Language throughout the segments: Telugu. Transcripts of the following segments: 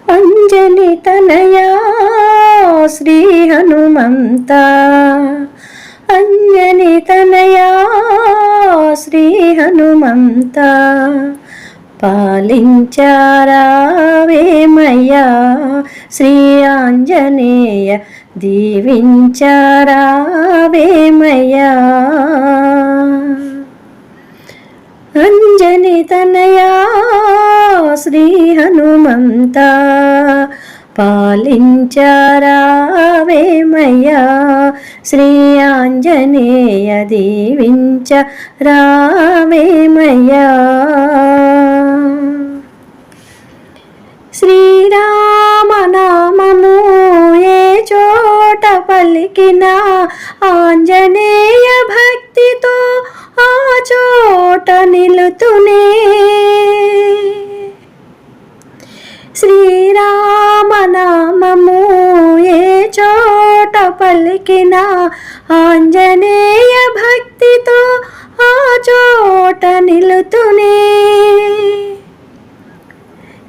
అంజని తనయా శ్రీ హనుమంత, అంజని తనయా శ్రీ హనుమంత, పాలించారావేమయ్యా శ్రీ ఆంజనేయ, దీవించారావేమయ్యా. అంజని తనయా శ్రీ హనుమంత, పాలించారావేమయ్యా శ్రీ ఆంజనేయ, దీవించారావేమయ్యా. శ్రీరామనామము ఏ చోట పలికినా, ఆంజనేయ భక్తితో ఆ చోట నిలుతునే. శ్రీరామనామము ఏ చోట పలికినా, ఆంజనేయ భక్తితో ఆ చోట నిలుతునే.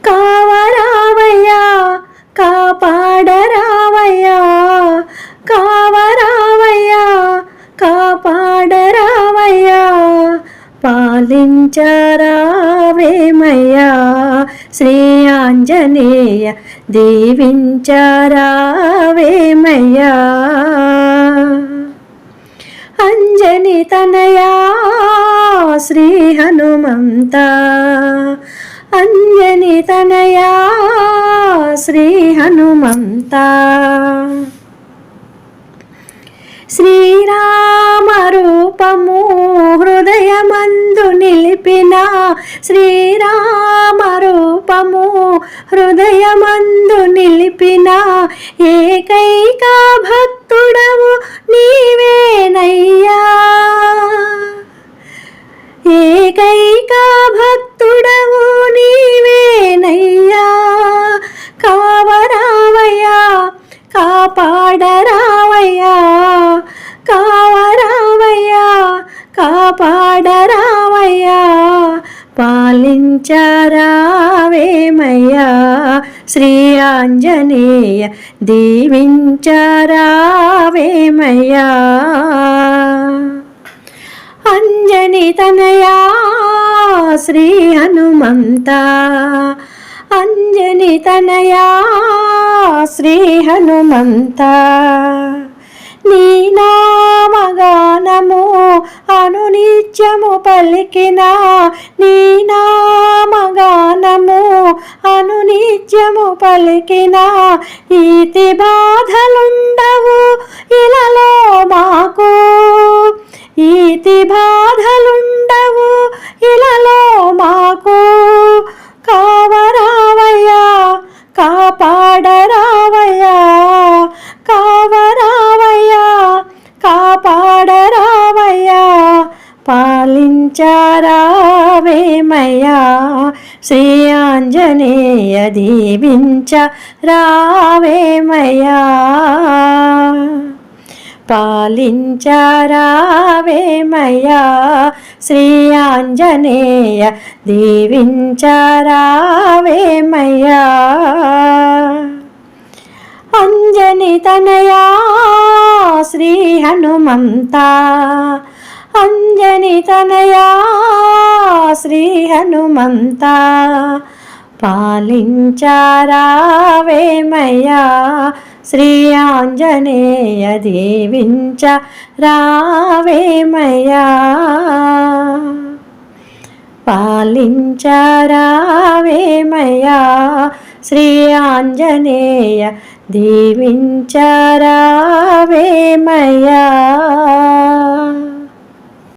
కావరావయ్యా కాపాడరావయ్యా, కావరావయ్యా కాపాడరావయ్యా, పాలించారావేమయ్యా శ్రీ ఆంజనేయ, దీవించారావేమయ్యా. అంజని తనయా శ్రీ హనుమంత, అంజని తనయా శ్రీ హనుమంత, శ్రీరామ రూపము హృదయమందు నిలిపిన, శ్రీరామ రూపము హృదయమందు నిలిపిన, ఏకైక భక్తుడవు నీవేనయ్యా, ఏకైక భక్తుడవు నీవేనయ్యా. కావరావయ్యా కాపాడరావయ్యా, కావరావయ్యా కాపాడరావయ్యా, పాలించారావేమయ్యా శ్రీ ఆంజనేయ, దీవించారావేమయ్యా. అంజని తనయా శ్రీ హనుమంత, అంజని తనయా శ్రీ హనుమంత, నీ నామగానము అనునిత్యము పలికిన, నీ నామగానము అనునిత్యము పలికిన, ఈతి బాధలుండవు ఇలలో మాకు, ఈతి బాధలుండవు ఇలలో మాకు. కావరావయ్యా కాపాడరావయ్యా, కావరావయ్యా కాపాడరావయ్యా, పాలించారావేమయ్యా శ్రీ ఆంజనేయ, దీవించారావేమయ్యా. పాలించారావేమయ్యా శ్రీ ఆంజనేయ, దీవించారావేమయ్యా. అంజని తనయా శ్రీ హనుమంత, అంజని తనయా శ్రీ హనుమంత, పాలించారావేమయ్యా శ్రీ ఆంజనేయ, దీవించారావేమయ్యా. పాలించారావేమయ్యా శ్రీ ఆంజనేయ, దీవించారావేమయ్యా.